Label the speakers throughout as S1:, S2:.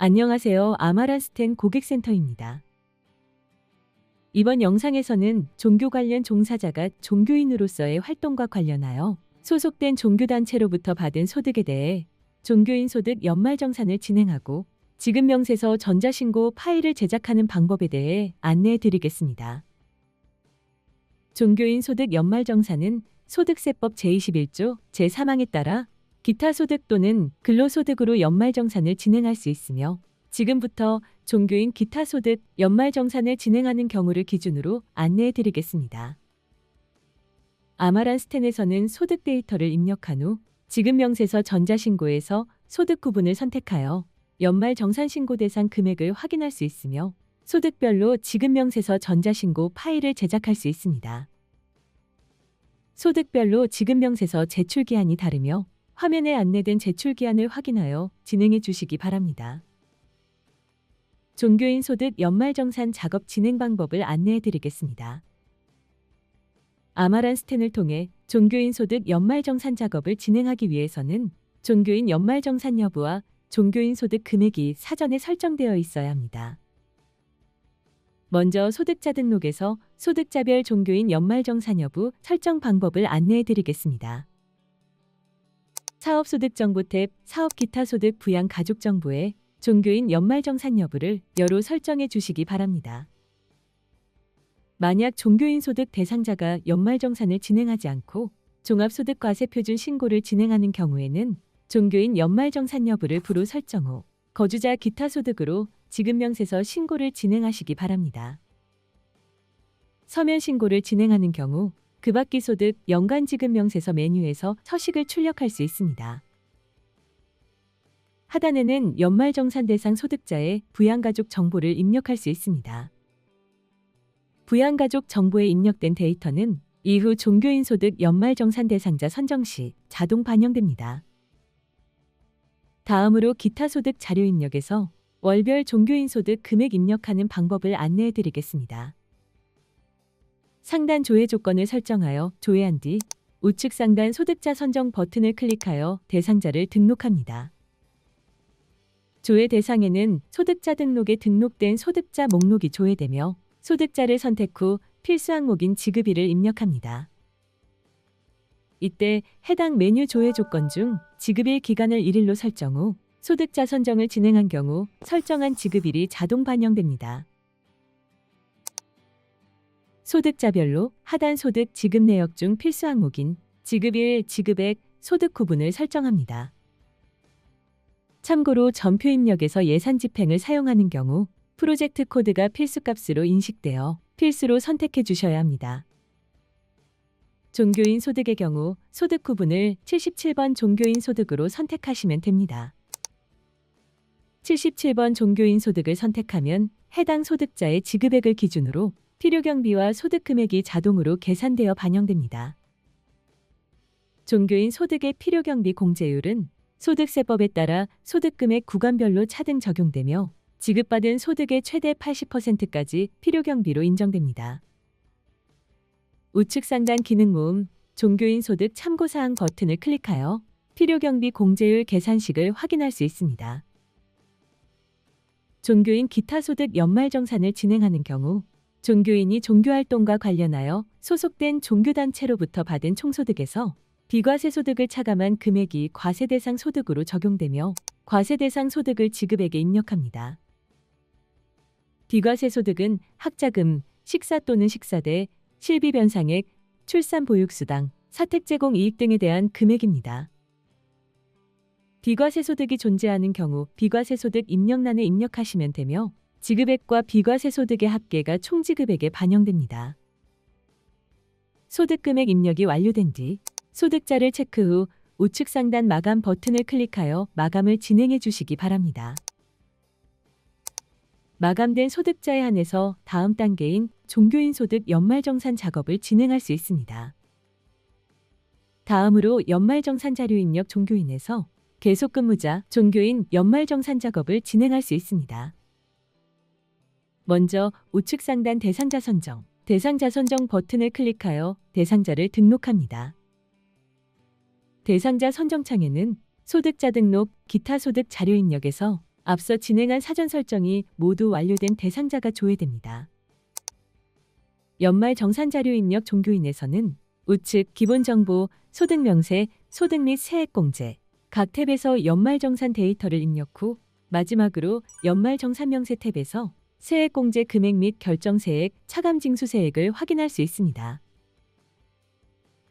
S1: 안녕하세요. 아마란스텐 고객센터입니다. 이번 영상에서는 종교 관련 종사자가 종교인으로서의 활동과 관련하여 소속된 종교단체로부터 받은 소득에 대해 종교인 소득 연말정산을 진행하고 지급명세서 전자신고 파일을 제작하는 방법에 대해 안내해 드리겠습니다. 종교인 소득 연말정산은 소득세법 제21조 제3항에 따라 기타 소득 또는 근로소득으로 연말정산을 진행할 수 있으며 지금부터 종교인 기타 소득 연말정산을 진행하는 경우를 기준으로 안내해 드리겠습니다. 아마란스텐에서는 소득 데이터를 입력한 후 지급명세서 전자신고에서 소득 구분을 선택하여 연말정산신고 대상 금액을 확인할 수 있으며 소득별로 지급명세서 전자신고 파일을 제작할 수 있습니다. 소득별로 지급명세서 제출기한이 다르며 화면에 안내된 제출기한을 확인하여 진행해 주시기 바랍니다. 종교인 소득 연말정산 작업 진행 방법을 안내해 드리겠습니다. 아마란스텐을 통해 종교인 소득 연말정산 작업을 진행하기 위해서는 종교인 연말정산 여부와 종교인 소득 금액이 사전에 설정되어 있어야 합니다. 먼저 소득자 등록에서 소득자별 종교인 연말정산 여부 설정 방법을 안내해 드리겠습니다. 사업소득정보 탭 사업기타소득 부양가족정보에 종교인 연말정산 여부를 여로 설정해 주시기 바랍니다. 만약 종교인 소득 대상자가 연말정산을 진행하지 않고 종합소득과세표준 신고를 진행하는 경우에는 종교인 연말정산 여부를 부로 설정 후 거주자 기타소득으로 지급명세서 신고를 진행하시기 바랍니다. 서면 신고를 진행하는 경우 그 밖의 소득 연간지급명세서 메뉴에서 서식을 출력할 수 있습니다. 하단에는 연말정산 대상 소득자의 부양가족 정보를 입력할 수 있습니다. 부양가족 정보에 입력된 데이터는 이후 종교인 소득 연말정산 대상자 선정 시 자동 반영됩니다. 다음으로 기타 소득 자료 입력에서 월별 종교인 소득 금액 입력하는 방법을 안내해 드리겠습니다. 상단 조회 조건을 설정하여 조회한 뒤 우측 상단 소득자 선정 버튼을 클릭하여 대상자를 등록합니다. 조회 대상에는 소득자 등록에 등록된 소득자 목록이 조회되며 소득자를 선택 후 필수 항목인 지급일을 입력합니다. 이때 해당 메뉴 조회 조건 중 지급일 기간을 1일로 설정 후 소득자 선정을 진행한 경우 설정한 지급일이 자동 반영됩니다. 소득자별로 하단 소득 지급 내역 중 필수 항목인 지급일, 지급액, 소득 구분을 설정합니다. 참고로 전표 입력에서 예산 집행을 사용하는 경우 프로젝트 코드가 필수값으로 인식되어 필수로 선택해 주셔야 합니다. 종교인 소득의 경우 소득 구분을 77번 종교인 소득으로 선택하시면 됩니다. 77번 종교인 소득을 선택하면 해당 소득자의 지급액을 기준으로 필요경비와 소득 금액이 자동으로 계산되어 반영됩니다. 종교인 소득의 필요경비 공제율은 소득세법에 따라 소득금액 구간별로 차등 적용되며 지급받은 소득의 최대 80%까지 필요경비로 인정됩니다. 우측 상단 기능 모음 종교인 소득 참고사항 버튼을 클릭하여 필요경비 공제율 계산식을 확인할 수 있습니다. 종교인 기타 소득 연말정산을 진행하는 경우 종교인이 종교활동과 관련하여 소속된 종교단체로부터 받은 총소득에서 비과세 소득을 차감한 금액이 과세 대상 소득으로 적용되며 과세 대상 소득을 지급액에 입력합니다. 비과세 소득은 학자금, 식사 또는 식사대, 실비 변상액, 출산 보육수당, 사택 제공 이익 등에 대한 금액입니다. 비과세 소득이 존재하는 경우 비과세 소득 입력란에 입력하시면 되며 지급액과 비과세 소득의 합계가 총지급액에 반영됩니다. 소득금액 입력이 완료된 뒤 소득자를 체크 후 우측 상단 마감 버튼을 클릭하여 마감을 진행해 주시기 바랍니다. 마감된 소득자에 한해서 다음 단계인 종교인 소득 연말정산 작업을 진행할 수 있습니다. 다음으로 연말정산 자료 입력 종교인에서 계속근무자 종교인 연말정산 작업을 진행할 수 있습니다. 먼저 우측 상단 대상자 선정, 대상자 선정 버튼을 클릭하여 대상자를 등록합니다. 대상자 선정창에는 소득자 등록, 기타 소득 자료 입력에서 앞서 진행한 사전 설정이 모두 완료된 대상자가 조회됩니다. 연말 정산 자료 입력 종교인에서는 우측 기본 정보, 소득 명세, 소득 및 세액 공제, 각 탭에서 연말 정산 데이터를 입력 후 마지막으로 연말 정산 명세 탭에서 세액 공제 금액 및 결정 세액, 차감 징수 세액을 확인할 수 있습니다.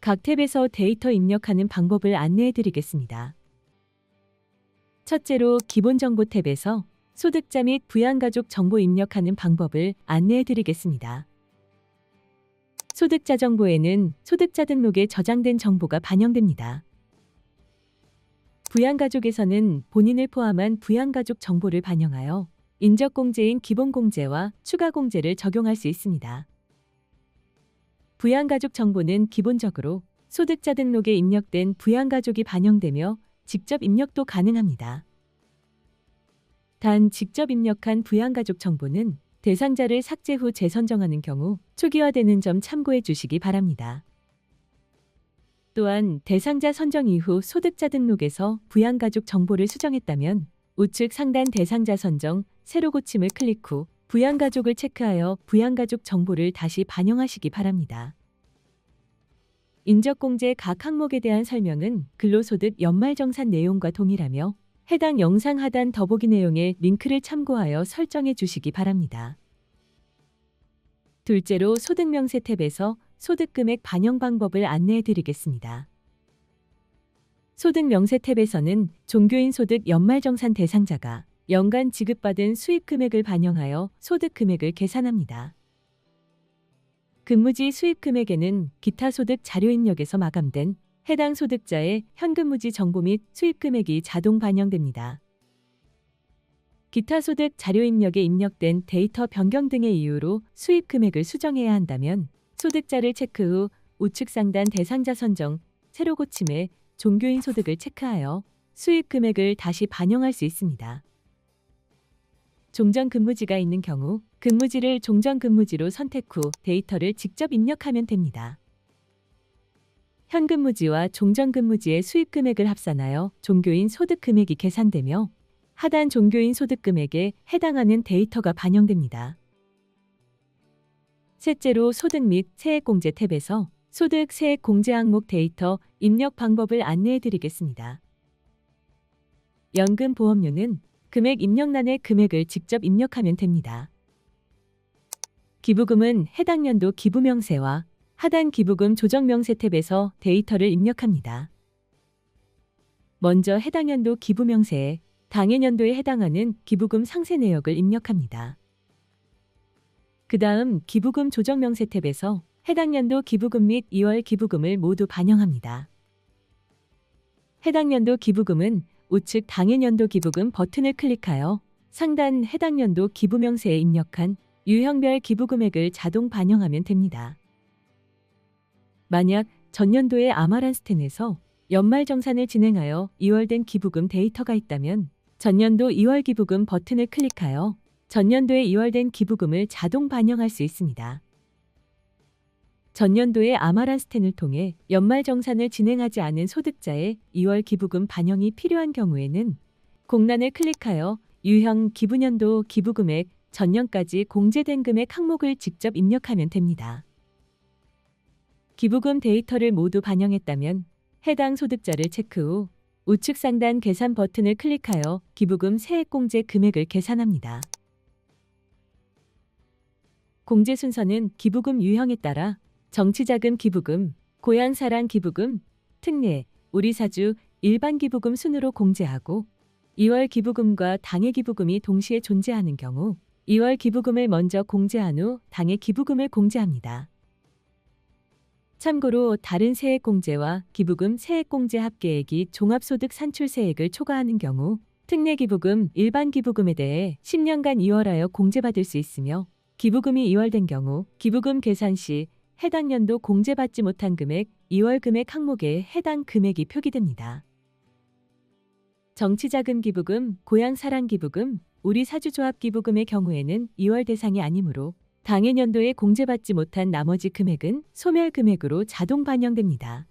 S1: 각 탭에서 데이터 입력하는 방법을 안내해 드리겠습니다. 첫째로 기본 정보 탭에서 소득자 및 부양가족 정보 입력하는 방법을 안내해 드리겠습니다. 소득자 정보에는 소득자 등록에 저장된 정보가 반영됩니다. 부양가족에서는 본인을 포함한 부양가족 정보를 반영하여 인적공제인 기본공제와 추가공제를 적용할 수 있습니다. 부양가족 정보는 기본적으로 소득자 등록에 입력된 부양가족이 반영되며 직접 입력도 가능합니다. 단 직접 입력한 부양가족 정보는 대상자를 삭제 후 재선정하는 경우 초기화되는 점 참고해 주시기 바랍니다. 또한 대상자 선정 이후 소득자 등록에서 부양가족 정보를 수정했다면 우측 상단 대상자 선정, 새로 고침을 클릭 후 부양가족을 체크하여 부양가족 정보를 다시 반영하시기 바랍니다. 인적공제 각 항목에 대한 설명은 근로소득 연말정산 내용과 동일하며 해당 영상 하단 더보기 내용의 링크를 참고하여 설정해 주시기 바랍니다. 둘째로 소득명세 탭에서 소득금액 반영 방법을 안내해 드리겠습니다. 소득명세 탭에서는 종교인 소득 연말정산 대상자가 연간 지급받은 수입금액을 반영하여 소득금액을 계산합니다. 근무지 수입금액에는 기타 소득 자료 입력에서 마감된 해당 소득자의 현근무지 정보 및 수입금액이 자동 반영됩니다. 기타 소득 자료 입력에 입력된 데이터 변경 등의 이유로 수입금액을 수정해야 한다면 소득자를 체크 후 우측 상단 대상자 선정, 새로 고침에 종교인 소득을 체크하여 수입금액을 다시 반영할 수 있습니다. 종전 근무지가 있는 경우 근무지를 종전 근무지로 선택 후 데이터를 직접 입력하면 됩니다. 현근무지와 종전 근무지의 수입금액을 합산하여 종교인 소득금액이 계산되며 하단 종교인 소득금액에 해당하는 데이터가 반영됩니다. 셋째로 소득 및 세액공제 탭에서 소득 세액 공제 항목 데이터 입력 방법을 안내해 드리겠습니다. 연금보험료는 금액 입력란에 금액을 직접 입력하면 됩니다. 기부금은 해당 연도 기부명세와 하단 기부금 조정명세 탭에서 데이터를 입력합니다. 먼저 해당 연도 기부명세에 당해 연도에 해당하는 기부금 상세 내역을 입력합니다. 그 다음 기부금 조정명세 탭에서 해당 연도 기부금 및 2월 기부금을 모두 반영합니다. 해당 연도 기부금은 우측 당해 연도 기부금 버튼을 클릭하여 상단 해당 연도 기부명세에 입력한 유형별 기부금액을 자동 반영하면 됩니다. 만약 전년도의 아마란스텐에서 연말정산을 진행하여 2월된 기부금 데이터가 있다면 전년도 2월 기부금 버튼을 클릭하여 전년도에 2월된 기부금을 자동 반영할 수 있습니다. 전년도의 아마란스텐을 통해 연말정산을 진행하지 않은 소득자의 2월 기부금 반영이 필요한 경우에는 공란을 클릭하여 유형 기부년도 기부금액 전년까지 공제된 금액 항목을 직접 입력하면 됩니다. 기부금 데이터를 모두 반영했다면 해당 소득자를 체크 후 우측 상단 계산 버튼을 클릭하여 기부금 세액공제 금액을 계산합니다. 공제 순서는 기부금 유형에 따라 정치자금 기부금, 고향사랑 기부금, 특례, 우리사주, 일반 기부금 순으로 공제하고 2월 기부금과 당해 기부금이 동시에 존재하는 경우 2월 기부금을 먼저 공제한 후 당해 기부금을 공제합니다. 참고로 다른 세액공제와 기부금 세액공제 합계액이 종합소득 산출세액을 초과하는 경우 특례기부금, 일반기부금에 대해 10년간 2월하여 공제받을 수 있으며 기부금이 2월된 경우 기부금 계산 시 해당 연도 공제받지 못한 금액, 2월 금액 항목에 해당 금액이 표기됩니다. 정치자금 기부금, 고향사랑 기부금, 우리사주조합 기부금의 경우에는 2월 대상이 아니므로 당해 연도에 공제받지 못한 나머지 금액은 소멸 금액으로 자동 반영됩니다.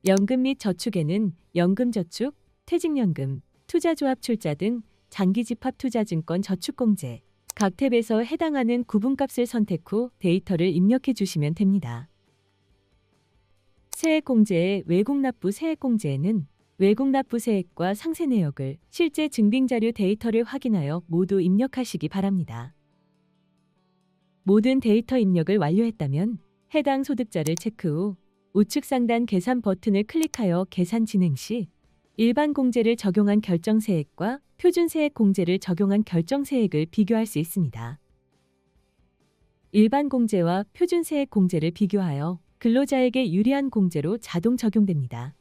S1: 연금 및 저축에는 연금저축, 퇴직연금, 투자조합 출자 등 장기집합투자증권 저축공제 각 탭에서 해당하는 구분값을 선택 후 데이터를 입력해 주시면 됩니다. 세액공제의 외국납부 세액공제에는 외국납부 세액과 상세 내역을 실제 증빙자료 데이터를 확인하여 모두 입력하시기 바랍니다. 모든 데이터 입력을 완료했다면 해당 소득자를 체크 후 우측 상단 계산 버튼을 클릭하여 계산 진행 시 일반 공제를 적용한 결정세액과 표준세액 공제를 적용한 결정세액을 비교할 수 있습니다. 일반 공제와 표준세액 공제를 비교하여 근로자에게 유리한 공제로 자동 적용됩니다.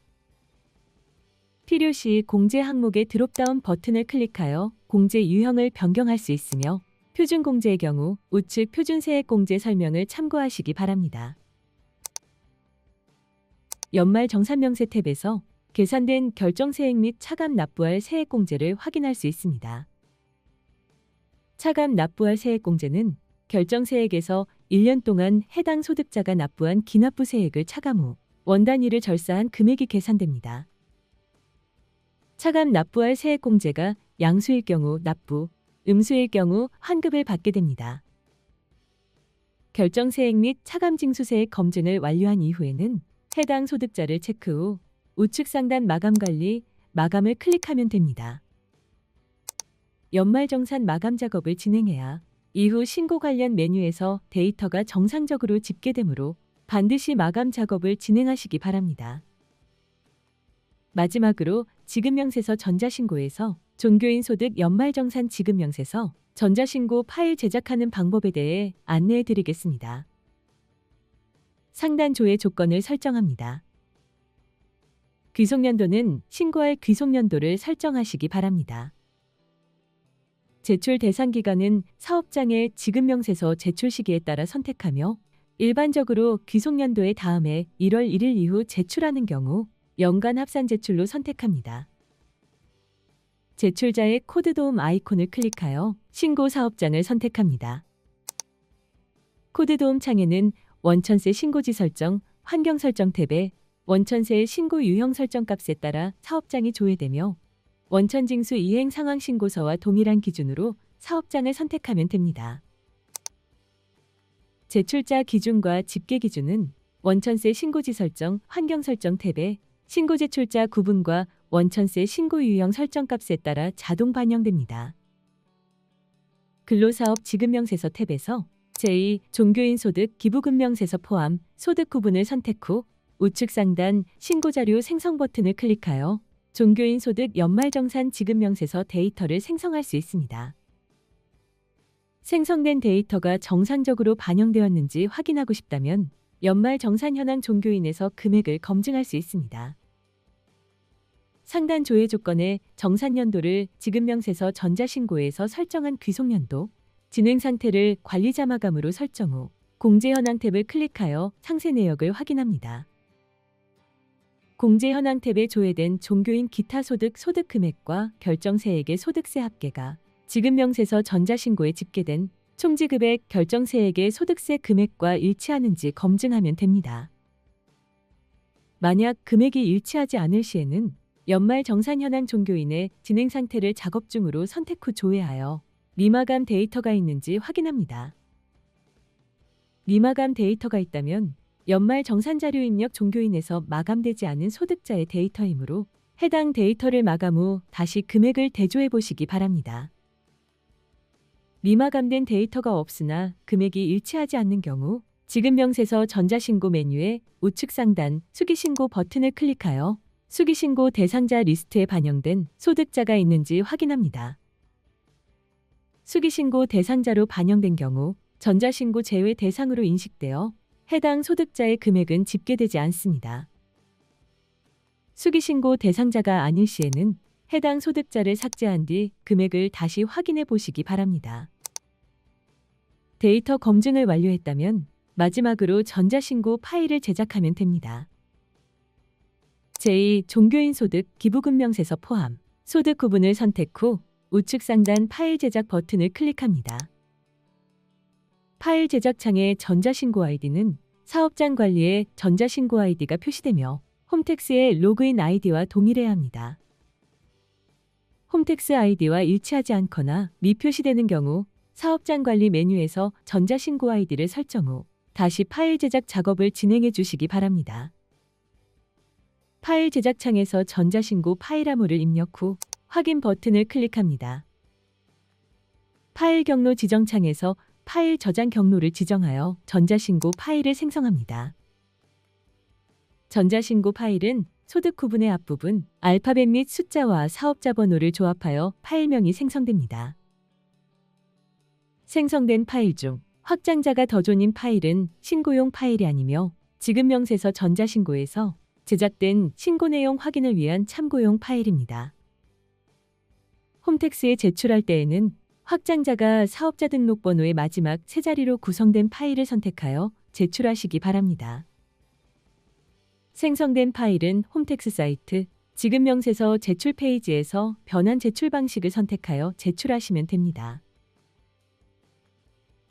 S1: 필요시 공제 항목의 드롭다운 버튼을 클릭하여 공제 유형을 변경할 수 있으며 표준공제의 경우 우측 표준세액 공제 설명을 참고하시기 바랍니다. 연말정산명세 탭에서 계산된 결정세액 및 차감 납부할 세액공제를 확인할 수 있습니다. 차감 납부할 세액공제는 결정세액에서 1년 동안 해당 소득자가 납부한 기납부 세액을 차감 후 원 단위를 절사한 금액이 계산됩니다. 차감 납부할 세액공제가 양수일 경우 납부, 음수일 경우 환급을 받게 됩니다. 결정세액 및 차감징수세액 검증을 완료한 이후에는 해당 소득자를 체크 후 우측 상단 마감관리, 마감을 클릭하면 됩니다. 연말정산 마감 작업을 진행해야 이후 신고 관련 메뉴에서 데이터가 정상적으로 집계되므로 반드시 마감 작업을 진행하시기 바랍니다. 마지막으로 지급명세서 전자신고에서 종교인 소득 연말정산 지급명세서 전자신고 파일 제작하는 방법에 대해 안내해 드리겠습니다. 상단 조회 조건을 설정합니다. 귀속연도는 신고할 귀속연도를 설정하시기 바랍니다. 제출 대상 기간은 사업장의 지급명세서 제출 시기에 따라 선택하며 일반적으로 귀속연도의 다음해 1월 1일 이후 제출하는 경우 연간 합산 제출로 선택합니다. 제출자의 코드 도움 아이콘을 클릭하여 신고 사업장을 선택합니다. 코드 도움 창에는 원천세 신고지 설정, 환경 설정 탭에 원천세의 신고 유형 설정 값에 따라 사업장이 조회되며 원천징수 이행 상황 신고서와 동일한 기준으로 사업장을 선택하면 됩니다. 제출자 기준과 집계 기준은 원천세 신고지 설정, 환경 설정 탭에 신고 제출자 구분과 원천세 신고 유형 설정 값에 따라 자동 반영됩니다. 근로사업 지급명세서 탭에서 제2 종교인 소득 기부금명세서 포함 소득 구분을 선택 후 우측 상단 신고자료 생성 버튼을 클릭하여 종교인 소득 연말정산 지급명세서 데이터를 생성할 수 있습니다. 생성된 데이터가 정상적으로 반영되었는지 확인하고 싶다면 연말정산 현황 종교인에서 금액을 검증할 수 있습니다. 상단 조회 조건에 정산연도를 지급명세서 전자신고에서 설정한 귀속연도, 진행 상태를 관리자 마감으로 설정 후 공제 현황 탭을 클릭하여 상세 내역을 확인합니다. 공제 현황 탭에 조회된 종교인 기타 소득 소득 금액과 결정세액의 소득세 합계가 지급명세서 전자신고에 집계된 총지급액 결정세액의 소득세 금액과 일치하는지 검증하면 됩니다. 만약 금액이 일치하지 않을 시에는 연말정산 현황 종교인의 진행 상태를 작업 중으로 선택 후 조회하여 미마감 데이터가 있는지 확인합니다. 미마감 데이터가 있다면 연말정산자료 입력 종교인에서 마감되지 않은 소득자의 데이터이므로 해당 데이터를 마감 후 다시 금액을 대조해 보시기 바랍니다. 미마감된 데이터가 없으나 금액이 일치하지 않는 경우 지급명세서 전자신고 메뉴의 우측 상단 수기신고 버튼을 클릭하여 수기신고 대상자 리스트에 반영된 소득자가 있는지 확인합니다. 수기신고 대상자로 반영된 경우 전자신고 제외 대상으로 인식되어 해당 소득자의 금액은 집계되지 않습니다. 수기신고 대상자가 아닐 시에는 해당 소득자를 삭제한 뒤 금액을 다시 확인해 보시기 바랍니다. 데이터 검증을 완료했다면 마지막으로 전자신고 파일을 제작하면 됩니다. 제2 종교인 소득 기부금명세서 포함 소득 구분을 선택 후 우측 상단 파일 제작 버튼을 클릭합니다. 파일 제작 창의 전자신고 아이디는 사업장 관리에 전자신고 아이디가 표시되며 홈택스의 로그인 아이디와 동일해야 합니다. 홈택스 아이디와 일치하지 않거나 미표시되는 경우 사업장 관리 메뉴에서 전자신고 아이디를 설정 후 다시 파일 제작 작업을 진행해 주시기 바랍니다. 파일 제작 창에서 전자신고 파일함호를 입력 후 확인 버튼을 클릭합니다. 파일 경로 지정 창에서 파일 저장 경로를 지정하여 전자신고 파일을 생성합니다. 전자신고 파일은 소득 구분의 앞부분, 알파벳 및 숫자와 사업자 번호를 조합하여 파일명이 생성됩니다. 생성된 파일 중 확장자가 더존인 파일은 신고용 파일이 아니며 지급 명세서 전자신고에서 제작된 신고 내용 확인을 위한 참고용 파일입니다. 홈택스에 제출할 때에는 확장자가 사업자 등록번호의 마지막 세 자리로 구성된 파일을 선택하여 제출하시기 바랍니다. 생성된 파일은 홈택스 사이트 지급 명세서 제출 페이지에서 변환 제출 방식을 선택하여 제출하시면 됩니다.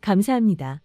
S1: 감사합니다.